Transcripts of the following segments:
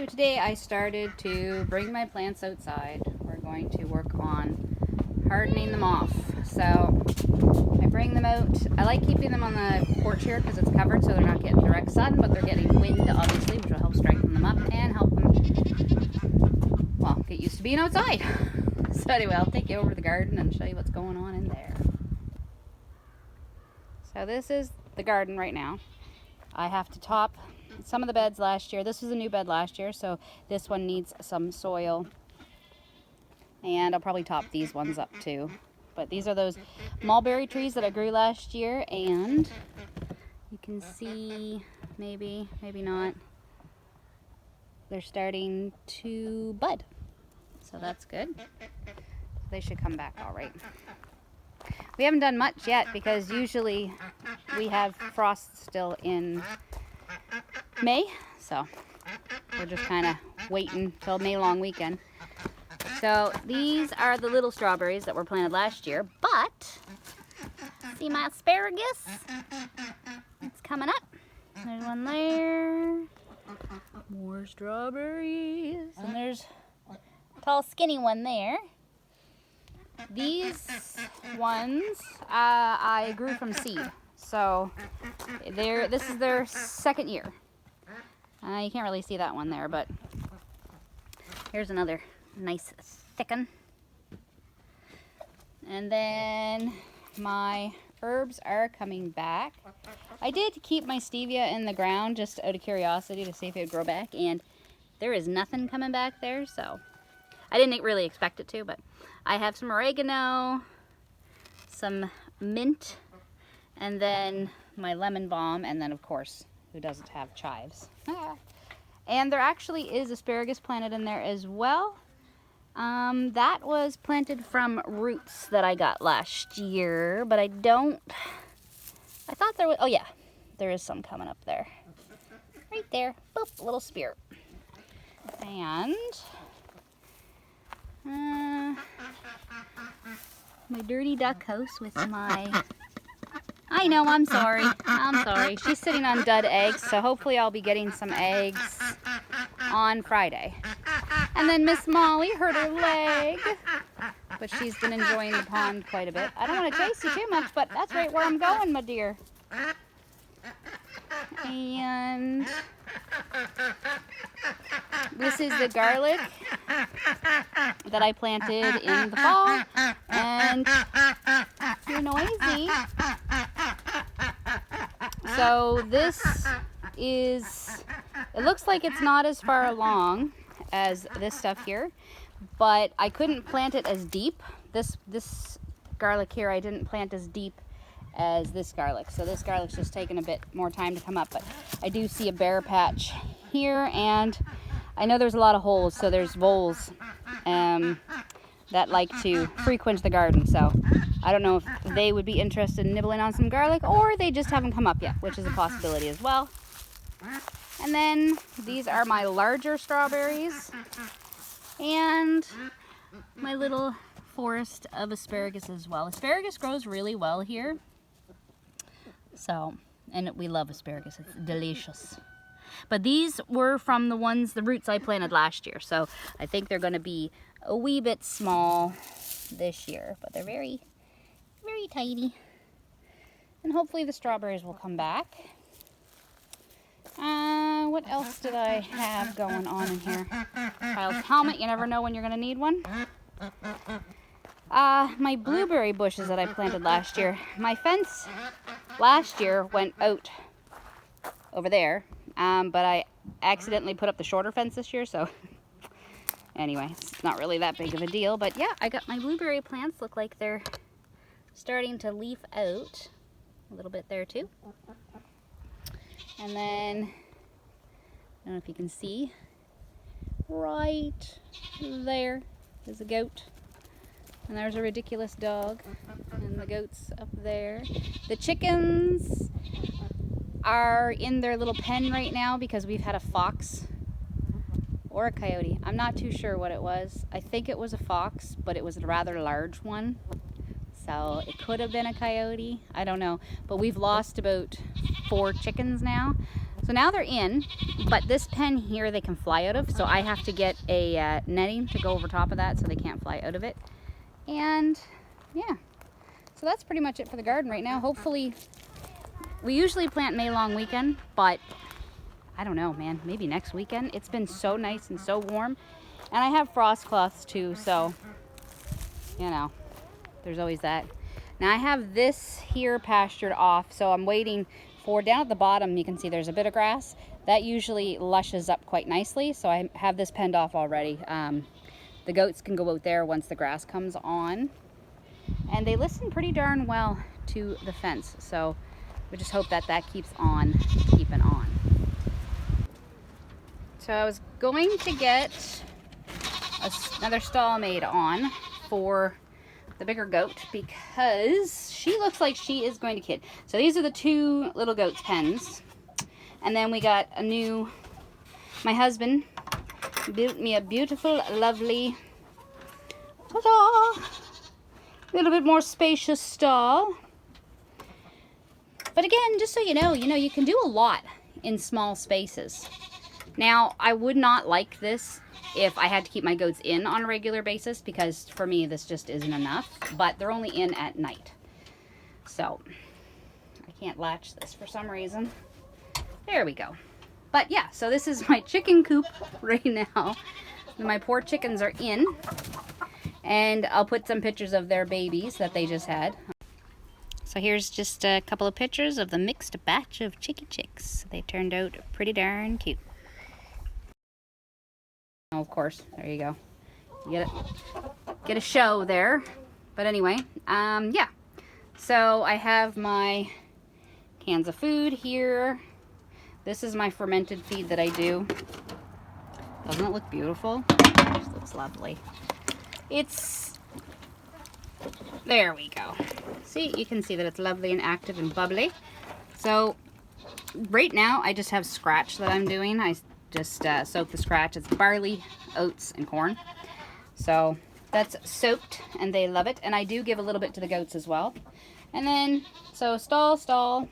So today I started to bring my plants outside. We're going to work on hardening them off. So I bring them out. I like keeping them on the porch here because it's covered so they're not getting direct sun, but they're getting wind obviously, which will help strengthen them up and help them, well, get used to being outside. So anyway, I'll take you over to the garden and show you what's going on in there. So this is the garden right now. I have to top some of the beds last year. This was a new bed last year, so this one needs some soil. And I'll probably top these ones up too. But these are those mulberry trees that I grew last year, and you can see, maybe not, they're starting to bud. So that's good. They should come back all right. We haven't done much yet because usually we have frost still in May, so we're just kind of waiting till May long weekend. So these are the little strawberries that were planted last year, but see my asparagus? It's coming up. There's one there. More strawberries. And there's a tall skinny one there. These ones I grew from seed, so this is their second year. You can't really see that one there, but here's another nice thick one. And then my herbs are coming back. I did keep my stevia in the ground just out of curiosity to see if it would grow back, and there is nothing coming back there, so I didn't really expect it to, but I have some oregano, some mint, and then my lemon balm, and then of course, who doesn't have chives? And there actually is asparagus planted in there as well. That was planted from roots that I got last year, but I thought there was, oh yeah, there is some coming up there. Right there, boop, a little spear. And my dirty duck house with my, I know, I'm sorry. She's sitting on dud eggs, so hopefully I'll be getting some eggs on Friday. And then Miss Molly hurt her leg, but she's been enjoying the pond quite a bit. I don't want to chase you too much, but that's right where I'm going, my dear. And this is the garlic that I planted in the fall, and you're noisy. So this is, it looks like it's not as far along as this stuff here, but I couldn't plant it as deep. This garlic here I didn't plant as deep as this garlic, so this garlic's just taking a bit more time to come up, but I do see a bare patch here, and I know there's a lot of holes, so there's voles that like to frequent the garden, so I don't know if they would be interested in nibbling on some garlic, or they just haven't come up yet, which is a possibility as well. And then these are my larger strawberries and my little forest of asparagus as well. Asparagus grows really well here. So, and we love asparagus, it's delicious. But these were from the roots I planted last year. So I think they're gonna be a wee bit small this year, but they're very, very tiny. And hopefully the strawberries will come back. What else did I have going on in here? Child's helmet, you never know when you're gonna need one. My blueberry bushes that I planted last year. My fence last year went out over there, but I accidentally put up the shorter fence this year, so anyway, it's not really that big of a deal. But yeah, I got my blueberry plants, look like they're starting to leaf out a little bit there too. And then, I don't know if you can see, right there is a goat. And there's a ridiculous dog. And the goat's up there. The chickens are in their little pen right now because we've had a fox or a coyote. I'm not too sure what it was. I think it was a fox, but it was a rather large one. So it could have been a coyote. I don't know. But we've lost about 4 chickens now. So So now they're in, but this pen here they can fly out of, so I have to get a netting to go over top of that so they can't fly out of it. And yeah, so that's pretty much it for the garden right now. Hopefully, we usually plant May long weekend, but I don't know, man, maybe next weekend. It's been so nice and so warm, and I have frost cloths too, so you know, there's always that. Now I have this here pastured off, so I'm waiting for, down at the bottom you can see there's a bit of grass. That usually lushes up quite nicely, so I have this penned off already. The goats can go out there once the grass comes on. And they listen pretty darn well to the fence, so we just hope that that keeps on keeping on. So I was going to get another stall made on for the bigger goat because she looks like she is going to kid. So these are the two little goats' pens. And then we got a new, my husband built me a beautiful, lovely, ta-da, little bit more spacious stall. But again, just so you know, you can do a lot in small spaces. Now, I would not like this if I had to keep my goats in on a regular basis, because for me, this just isn't enough. But they're only in at night. So, I can't latch this for some reason. There we go. But yeah, so this is my chicken coop right now. My poor chickens are in. And I'll put some pictures of their babies that they just had. So here's just a couple of pictures of the mixed batch of chicky chicks. They turned out pretty darn cute. Oh, of course, there you go. You get a show there. But anyway, yeah. So I have my cans of food here. This is my fermented feed that I do. Doesn't it look beautiful? It just looks lovely. It's, there we go. See, you can see that it's lovely and active and bubbly. So right now I just have scratch that I'm doing. I just soak the scratch. It's barley, oats, and corn. So that's soaked and they love it. And I do give a little bit to the goats as well. And then, so stall,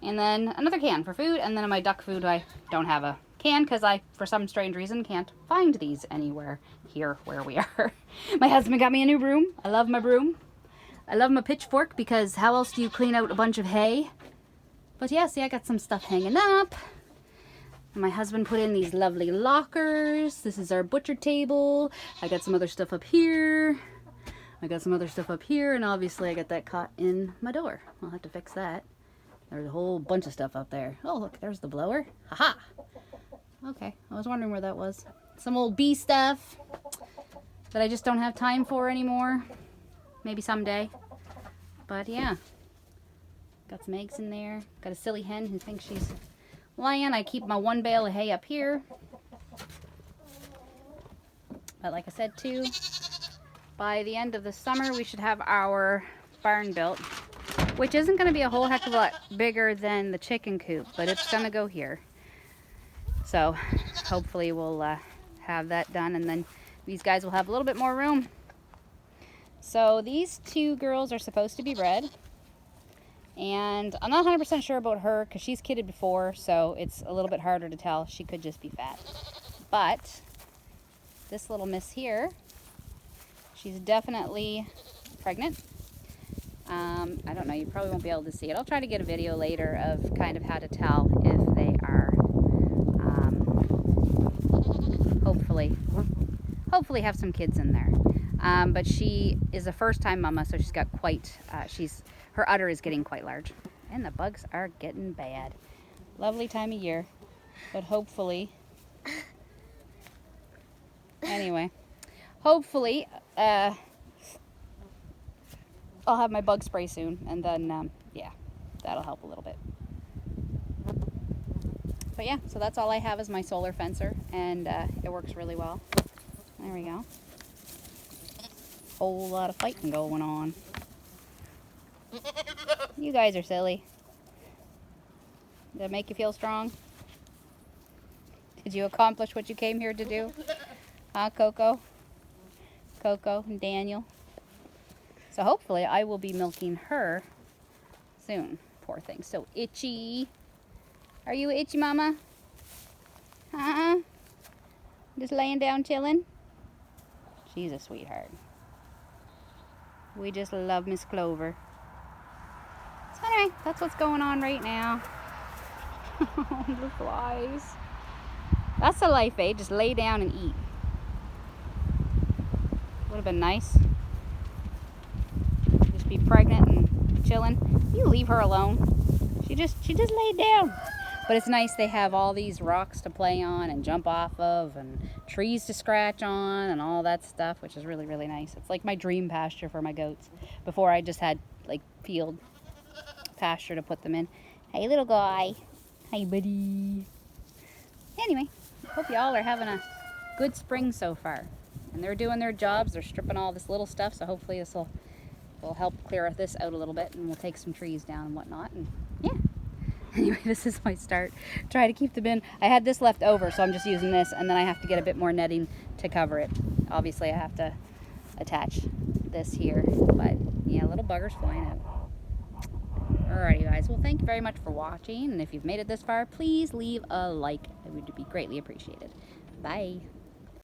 and then another can for food. And then in my duck food, I don't have a can because I, for some strange reason, can't find these anywhere here where we are. My husband got me a new broom. I love my broom. I love my pitchfork because how else do you clean out a bunch of hay? But yeah, see, I got some stuff hanging up. And my husband put in these lovely lockers. This is our butcher table. I got some other stuff up here. I got some other stuff up here. And obviously I got that caught in my door. I'll have to fix that. There's a whole bunch of stuff up there. Oh, look, there's the blower. Haha. Okay, I was wondering where that was. Some old bee stuff that I just don't have time for anymore. Maybe someday. But yeah. Got some eggs in there. Got a silly hen who thinks she's lying. I keep my one bale of hay up here. But like I said too, by the end of the summer we should have our barn built. Which isn't going to be a whole heck of a lot bigger than the chicken coop, but it's going to go here. So hopefully we'll have that done, and then these guys will have a little bit more room. So these two girls are supposed to be bred, and I'm not 100% sure about her because she's kidded before, so it's a little bit harder to tell. She could just be fat. But this little miss here, she's definitely pregnant. I don't know, you probably won't be able to see it. I'll try to get a video later of kind of how to tell if they are, hopefully have some kids in there. But she is a first-time mama, so she's got quite, her udder is getting quite large. And the bugs are getting bad. Lovely time of year, but hopefully, anyway, hopefully, I'll have my bug spray soon, and then, yeah, that'll help a little bit. But yeah, so that's all I have is my solar fencer, and it works really well. There we go. Whole lot of fighting going on. You guys are silly. Did it make you feel strong? Did you accomplish what you came here to do? Huh, Coco? Coco and Daniel? So hopefully I will be milking her soon. Poor thing, so itchy. Are you itchy, Mama? Huh? Just laying down chilling? She's a sweetheart. We just love Miss Clover. So anyway, that's what's going on right now. The flies. That's the life, eh? Just lay down and eat. Would have been nice. Just be pregnant and chilling. You leave her alone. She just laid down. But it's nice they have all these rocks to play on and jump off of and trees to scratch on and all that stuff, which is really, really nice. It's like my dream pasture for my goats. Before I just had like field pasture to put them in. Hey, little guy. Hey, buddy. Anyway, hope y'all are having a good spring so far. And they're doing their jobs. They're stripping all this little stuff, so hopefully this will help clear this out a little bit, and we'll take some trees down and whatnot. And yeah. Anyway, this is my start. Try to keep the bin. I had this left over, so I'm just using this, and then I have to get a bit more netting to cover it. Obviously, I have to attach this here, but yeah, little buggers flying out. Alrighty, guys. Well, thank you very much for watching, and if you've made it this far, please leave a like. It would be greatly appreciated. Bye.